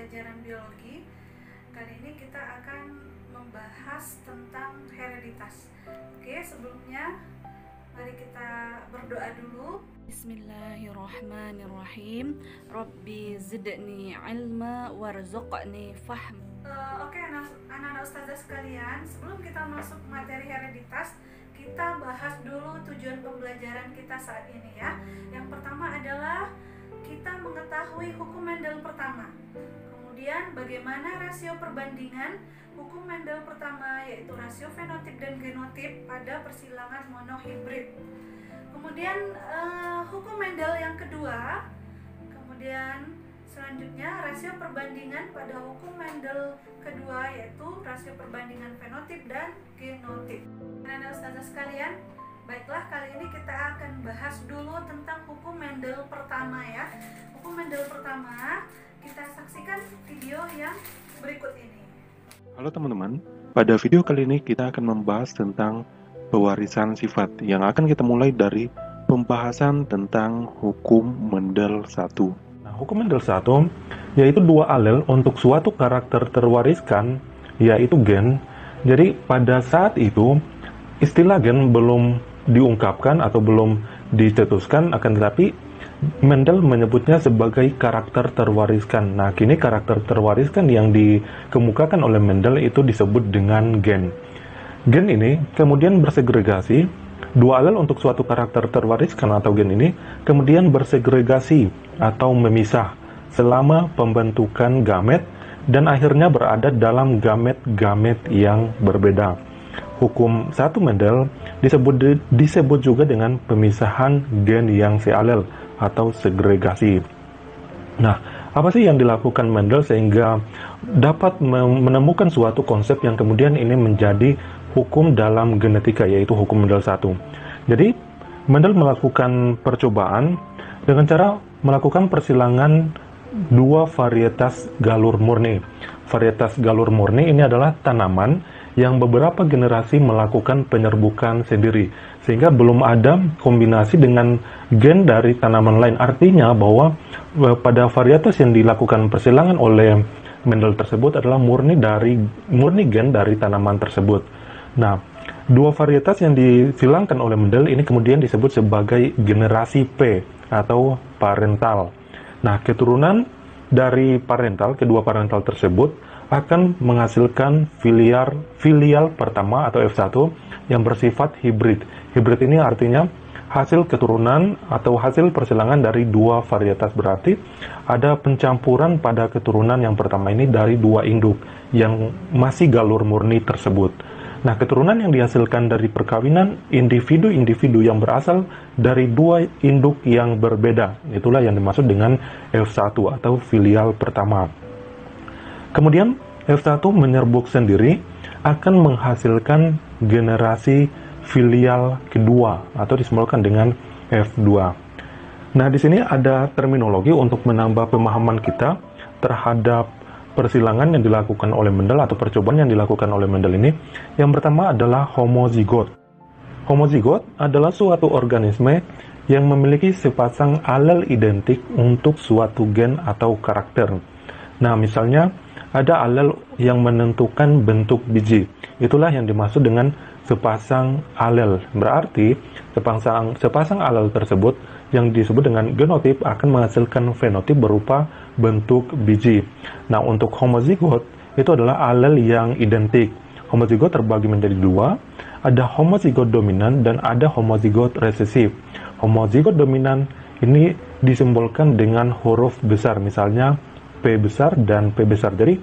pembelajaran biologi. Kali ini kita akan membahas tentang hereditas. Oke, sebelumnya mari kita berdoa dulu. Bismillahirrahmanirrahim. Rabbi zidni ilma warzuqni fahm. Oke, anak-anak ustazah sekalian, sebelum kita masuk materi hereditas, kita bahas dulu tujuan pembelajaran kita saat ini ya. Yang pertama adalah kita mengetahui hukum Mendel pertama. Kemudian bagaimana rasio perbandingan hukum Mendel pertama, yaitu rasio fenotip dan genotip pada persilangan monohibrid. Kemudian hukum Mendel yang kedua. Kemudian selanjutnya rasio perbandingan pada hukum Mendel kedua, yaitu rasio perbandingan fenotip dan genotip. Anak ustazah sekalian, baiklah, kali ini kita akan bahas dulu tentang hukum Mendel pertama ya. Hukum Mendel pertama, kita saksikan video yang berikut ini. Halo teman-teman, pada video kali ini kita akan membahas tentang pewarisan sifat yang akan kita mulai dari pembahasan tentang hukum Mendel 1. Nah, hukum Mendel 1 yaitu dua alel untuk suatu karakter terwariskan, yaitu gen. Jadi pada saat itu istilah gen belum diungkapkan atau belum dicetuskan, akan tetapi Mendel menyebutnya sebagai karakter terwariskan. Nah, kini karakter terwariskan yang dikemukakan oleh Mendel itu disebut dengan gen. Gen ini kemudian bersegregasi, dua alel untuk suatu karakter terwariskan atau gen ini kemudian bersegregasi atau memisah selama pembentukan gamet dan akhirnya berada dalam gamet-gamet yang berbeda. Hukum satu Mendel disebut juga dengan pemisahan gen yang sealel atau segregasi. Nah, apa sih yang dilakukan Mendel sehingga dapat menemukan suatu konsep yang kemudian ini menjadi hukum dalam genetika, yaitu hukum Mendel 1. Jadi, Mendel melakukan percobaan dengan cara melakukan persilangan dua varietas galur murni. Varietas galur murni ini adalah tanaman yang beberapa generasi melakukan penyerbukan sendiri, sehingga belum ada kombinasi dengan gen dari tanaman lain. Artinya bahwa pada varietas yang dilakukan persilangan oleh Mendel tersebut adalah murni gen dari tanaman tersebut. Nah, dua varietas yang disilangkan oleh Mendel ini kemudian disebut sebagai generasi P atau parental. Nah, keturunan dari kedua parental tersebut akan menghasilkan filial pertama atau F1 yang bersifat hibrid. Hibrid ini artinya hasil keturunan atau hasil persilangan dari dua varietas, berarti ada pencampuran pada keturunan yang pertama ini dari dua induk yang masih galur murni tersebut. Nah, keturunan yang dihasilkan dari perkawinan individu-individu yang berasal dari dua induk yang berbeda, itulah yang dimaksud dengan F1 atau filial pertama. Kemudian F1 menyerbuk sendiri akan menghasilkan generasi filial kedua atau disimbolkan dengan F2. Nah, di sini ada terminologi untuk menambah pemahaman kita terhadap persilangan yang dilakukan oleh Mendel atau percobaan yang dilakukan oleh Mendel ini. Yang pertama adalah homozigot. Homozigot adalah suatu organisme yang memiliki sepasang alel identik untuk suatu gen atau karakter. Nah, misalnya ada alel yang menentukan bentuk biji. Itulah yang dimaksud dengan sepasang alel. Berarti sepasang alel tersebut yang disebut dengan genotip akan menghasilkan fenotip berupa bentuk biji. Nah, untuk homozigot itu adalah alel yang identik. Homozigot terbagi menjadi dua, ada homozigot dominan dan ada homozigot resesif. Homozigot dominan ini disimbolkan dengan huruf besar, misalnya P besar dan P besar. Jadi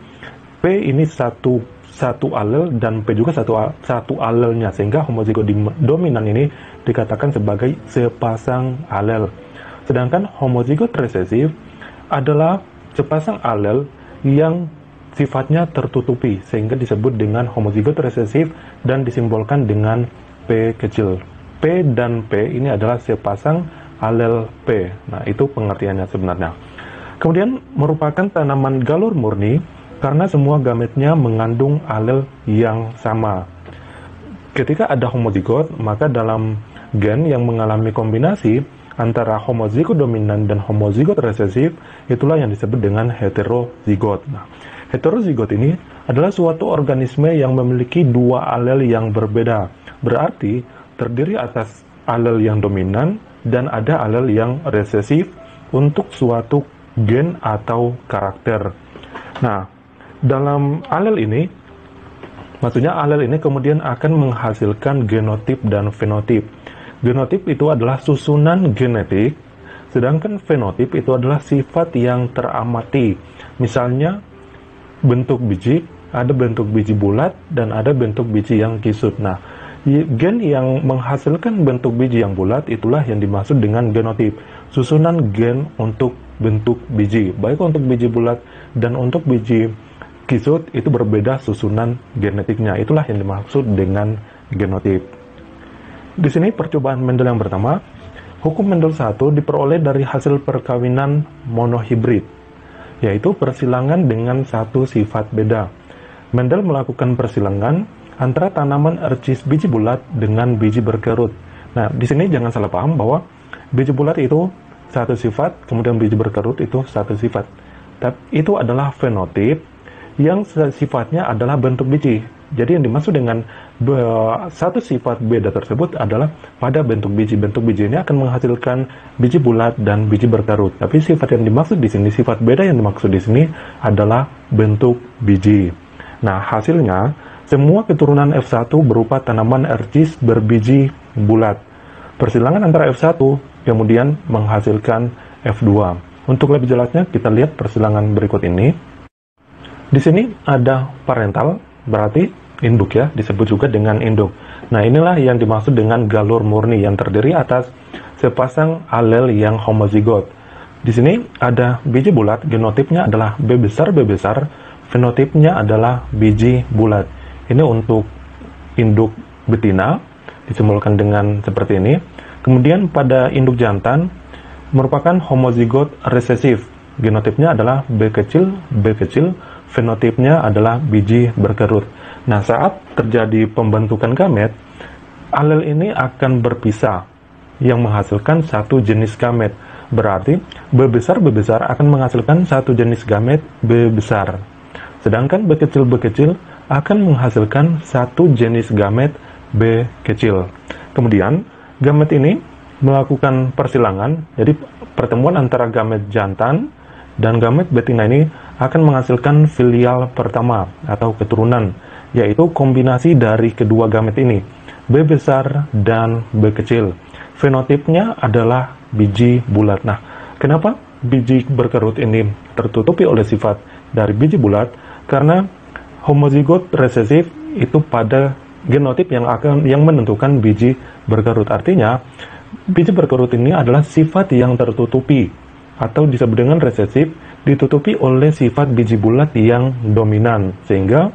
P ini satu alel dan P juga satu alelnya, sehingga homozigot dominan ini dikatakan sebagai sepasang alel. Sedangkan homozigot resesif adalah sepasang alel yang sifatnya tertutupi, sehingga disebut dengan homozigot resesif dan disimbolkan dengan P kecil. P dan P ini adalah sepasang alel P. Nah, itu pengertiannya sebenarnya. Kemudian merupakan tanaman galur murni karena semua gametnya mengandung alel yang sama. Ketika ada homozigot, maka dalam gen yang mengalami kombinasi antara homozigot dominan dan homozigot resesif, itulah yang disebut dengan heterozigot. Nah, heterozigot ini adalah suatu organisme yang memiliki dua alel yang berbeda. Berarti terdiri atas alel yang dominan dan ada alel yang resesif untuk suatu gen atau karakter. Nah, dalam alel ini, maksudnya alel ini kemudian akan menghasilkan genotip dan fenotip. Genotip itu adalah susunan genetik, sedangkan fenotip itu adalah sifat yang teramati. Misalnya, bentuk biji, ada bentuk biji bulat dan ada bentuk biji yang kisut. Nah, gen yang menghasilkan bentuk biji yang bulat itulah yang dimaksud dengan genotip. Susunan gen untuk bentuk biji, baik untuk biji bulat dan untuk biji kisut itu berbeda susunan genetiknya. Itulah yang dimaksud dengan genotip. Di sini percobaan Mendel yang pertama, hukum Mendel 1 diperoleh dari hasil perkawinan monohibrid, yaitu persilangan dengan satu sifat beda. Mendel melakukan persilangan antara tanaman ercis biji bulat dengan biji berkerut. Nah, di sini jangan salah paham bahwa biji bulat itu satu sifat, kemudian biji berkerut itu satu sifat. Tapi itu adalah fenotip yang sifatnya adalah bentuk biji. Jadi yang dimaksud dengan satu sifat beda tersebut adalah pada bentuk biji. Bentuk biji ini akan menghasilkan biji bulat dan biji berkerut. Tapi sifat yang dimaksud di sini, sifat beda yang dimaksud di sini adalah bentuk biji. Nah, hasilnya semua keturunan F1 berupa tanaman ercis berbiji bulat. Persilangan antara F1 kemudian menghasilkan F2. Untuk lebih jelasnya kita lihat persilangan berikut ini. Di sini ada parental, berarti induk ya, disebut juga dengan induk. Nah, inilah yang dimaksud dengan galur murni yang terdiri atas sepasang alel yang homozigot. Di sini ada biji bulat, genotipnya adalah B besar, fenotipnya adalah biji bulat. Ini untuk induk betina, disimbolkan dengan seperti ini. Kemudian pada induk jantan merupakan homozigot resesif. Genotipnya adalah B kecil, fenotipnya adalah biji berkerut. Nah, saat terjadi pembentukan gamet, alel ini akan berpisah yang menghasilkan satu jenis gamet. Berarti B besar akan menghasilkan satu jenis gamet B besar. Sedangkan B kecil akan menghasilkan satu jenis gamet B kecil. Kemudian gamet ini melakukan persilangan, jadi pertemuan antara gamet jantan dan gamet betina ini akan menghasilkan filial pertama atau keturunan, yaitu kombinasi dari kedua gamet ini, B besar dan B kecil. Fenotipnya adalah biji bulat. Nah, kenapa biji berkerut ini tertutupi oleh sifat dari biji bulat? Karena homozigot resesif itu pada genotip yang menentukan biji berkerut. Artinya, biji berkerut ini adalah sifat yang tertutupi atau disebut dengan resesif, ditutupi oleh sifat biji bulat yang dominan, sehingga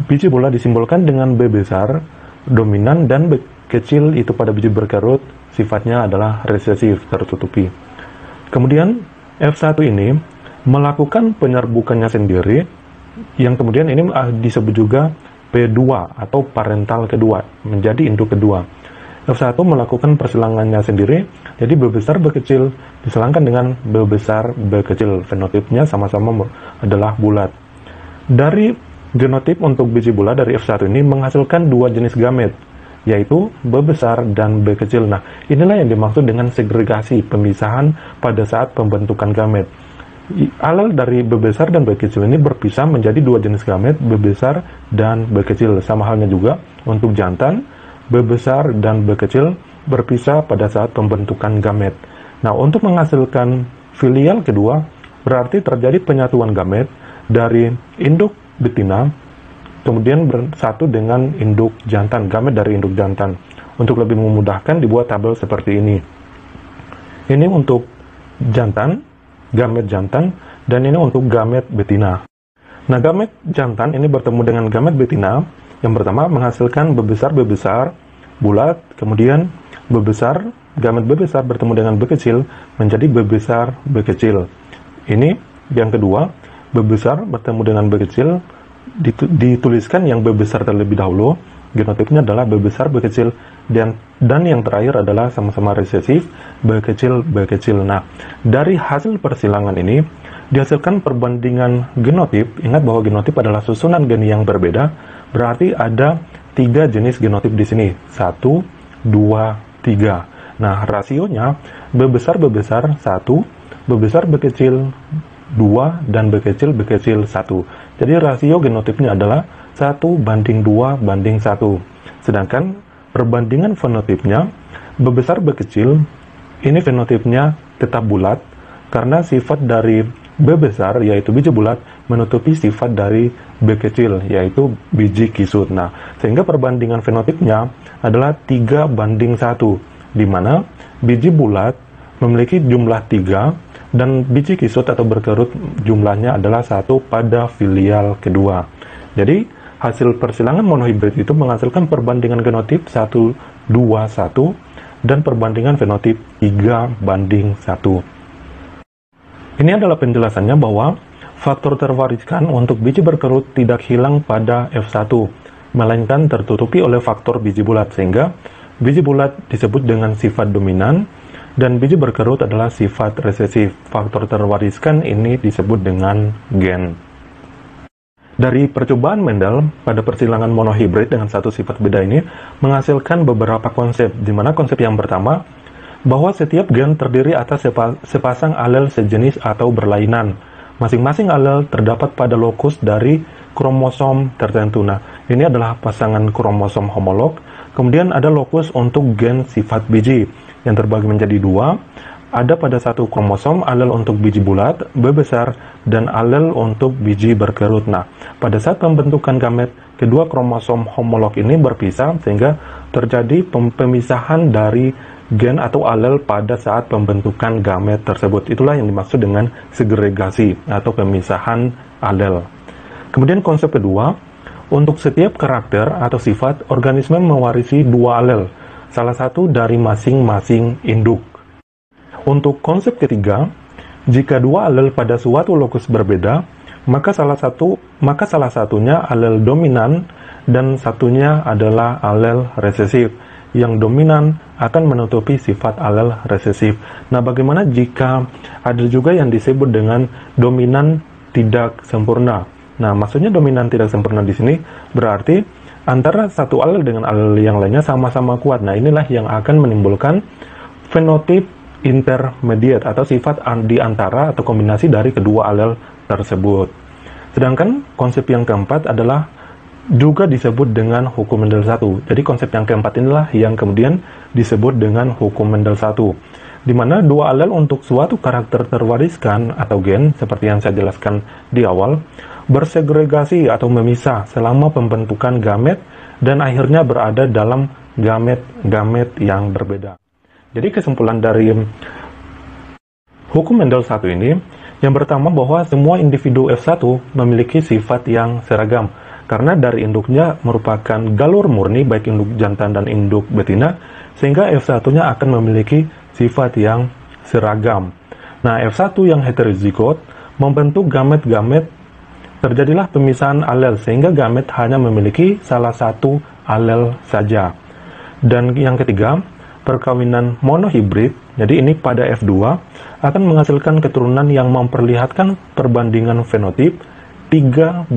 biji bulat disimbolkan dengan B besar dominan dan B kecil itu pada biji berkerut sifatnya adalah resesif, tertutupi. Kemudian F1 ini melakukan penyerbukannya sendiri, yang kemudian ini disebut juga P2 atau parental kedua, menjadi induk kedua. F1 melakukan persilangannya sendiri, jadi B besar B kecil diselangkan dengan B besar B kecil. Fenotipnya sama-sama adalah bulat. Dari genotip untuk biji bulat dari F1 ini menghasilkan dua jenis gamet, yaitu B besar dan B kecil. Nah, inilah yang dimaksud dengan segregasi, pemisahan pada saat pembentukan gamet. Alel dari B besar dan B kecil ini berpisah menjadi dua jenis gamet, B besar dan B kecil. Sama halnya juga untuk jantan, B besar dan B kecil berpisah pada saat pembentukan gamet. Nah, untuk menghasilkan filial kedua, berarti terjadi penyatuan gamet dari induk betina, kemudian bersatu dengan induk jantan, gamet dari induk jantan. Untuk lebih memudahkan, dibuat tabel seperti ini. Ini untuk jantan, gamet jantan, dan ini untuk gamet betina. Nah, gamet jantan ini bertemu dengan gamet betina. Yang pertama menghasilkan B besar bulat, kemudian B besar, gamet B besar bertemu dengan B kecil menjadi B besar B kecil. Ini yang kedua, B besar bertemu dengan B kecil, dituliskan yang B besar terlebih dahulu, genotipnya adalah B besar B kecil, dan yang terakhir adalah sama-sama resesif, B kecil, B kecil. Nah, dari hasil persilangan ini dihasilkan perbandingan genotip. Ingat bahwa genotip adalah susunan gen yang berbeda, berarti ada 3 jenis genotip di sini. 1, 2, 3. Nah, rasionya B besar 1, B besar B kecil 2, dan B kecil 1. Jadi rasio genotipnya adalah 1:2:1. Sedangkan perbandingan fenotipnya, B besar B kecil, ini fenotipnya tetap bulat, karena sifat dari B besar, yaitu biji bulat, menutupi sifat dari B kecil, yaitu biji kisut. Nah, sehingga perbandingan fenotipnya adalah 3:1, di mana biji bulat memiliki jumlah 3, dan biji kisut atau berkerut jumlahnya adalah 1 pada filial kedua. Jadi, hasil persilangan monohibrid itu menghasilkan perbandingan genotip 1:2:1 dan perbandingan fenotip 3:1. Ini adalah penjelasannya bahwa faktor terwariskan untuk biji berkerut tidak hilang pada F1, melainkan tertutupi oleh faktor biji bulat, sehingga biji bulat disebut dengan sifat dominan dan biji berkerut adalah sifat resesif. Faktor terwariskan ini disebut dengan gen. Dari percobaan Mendel pada persilangan monohibrid dengan satu sifat beda ini menghasilkan beberapa konsep, di mana konsep yang pertama, bahwa setiap gen terdiri atas sepasang alel sejenis atau berlainan. Masing-masing alel terdapat pada lokus dari kromosom tertentu. Nah, ini adalah pasangan kromosom homolog. Kemudian ada lokus untuk gen sifat biji yang terbagi menjadi 2. Ada pada satu kromosom alel untuk biji bulat, B besar, dan alel untuk biji berkerut. Nah, pada saat pembentukan gamet, kedua kromosom homolog ini berpisah sehingga terjadi pemisahan dari gen atau alel pada saat pembentukan gamet tersebut. Itulah yang dimaksud dengan segregasi atau pemisahan alel. Kemudian konsep kedua, untuk setiap karakter atau sifat, organisme mewarisi 2 alel, salah satu dari masing-masing induk. Untuk konsep ketiga, jika 2 alel pada suatu lokus berbeda, maka salah satunya alel dominan dan satunya adalah alel resesif. Yang dominan akan menutupi sifat alel resesif. Nah, bagaimana jika ada juga yang disebut dengan dominan tidak sempurna? Nah, maksudnya dominan tidak sempurna di sini berarti antara satu alel dengan alel yang lainnya sama-sama kuat. Nah, inilah yang akan menimbulkan fenotip intermediate atau sifat di antara atau kombinasi dari kedua alel tersebut. Sedangkan konsep yang keempat adalah juga disebut dengan hukum Mendel 1. Jadi konsep yang keempat inilah yang kemudian disebut dengan hukum Mendel 1, di mana 2 alel untuk suatu karakter terwariskan atau gen, seperti yang saya jelaskan di awal, bersegregasi atau memisah selama pembentukan gamet dan akhirnya berada dalam gamet-gamet yang berbeda. Jadi kesimpulan dari hukum Mendel 1 ini, yang pertama bahwa semua individu F1 memiliki sifat yang seragam, karena dari induknya merupakan galur murni baik induk jantan dan induk betina, sehingga F1-nya akan memiliki sifat yang seragam. Nah, F1 yang heterozigot membentuk gamet-gamet, terjadilah pemisahan alel sehingga gamet hanya memiliki salah satu alel saja. Dan yang ketiga, perkawinan monohibrid, jadi ini pada F2 akan menghasilkan keturunan yang memperlihatkan perbandingan fenotip 3:1,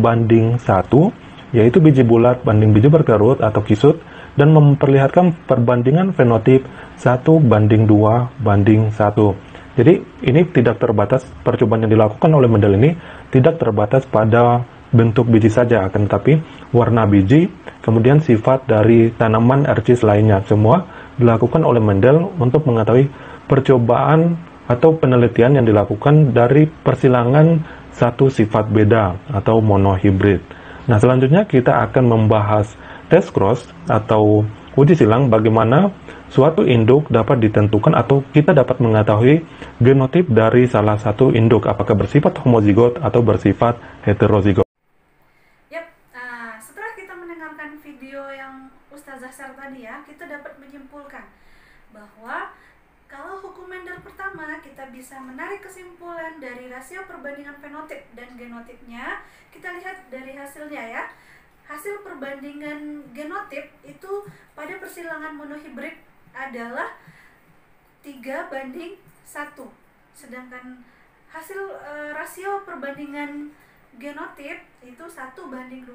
yaitu biji bulat banding biji berkerut atau kisut, dan memperlihatkan perbandingan fenotip 1:2:1. Jadi ini tidak terbatas, percobaan yang dilakukan oleh Mendel ini tidak terbatas pada bentuk biji saja, akan tetapi warna biji, kemudian sifat dari tanaman RCS lainnya, semua dilakukan oleh Mendel untuk mengetahui percobaan atau penelitian yang dilakukan dari persilangan satu sifat beda atau monohibrid. Nah, selanjutnya kita akan membahas test cross atau uji silang, bagaimana suatu induk dapat ditentukan atau kita dapat mengetahui genotip dari salah satu induk, apakah bersifat homozigot atau bersifat heterozigot. Setelah kita mendengarkan video yang Ustazah share tadi ya, kita dapat menyimpulkan bahwa kalau hukum Mendel pertama, kita bisa menarik kesimpulan dari rasio perbandingan fenotip dan genotipnya. Kita lihat dari hasilnya ya. Hasil perbandingan genotip itu pada persilangan monohibrid adalah 3:1, sedangkan hasil rasio perbandingan genotip itu 1:2:1.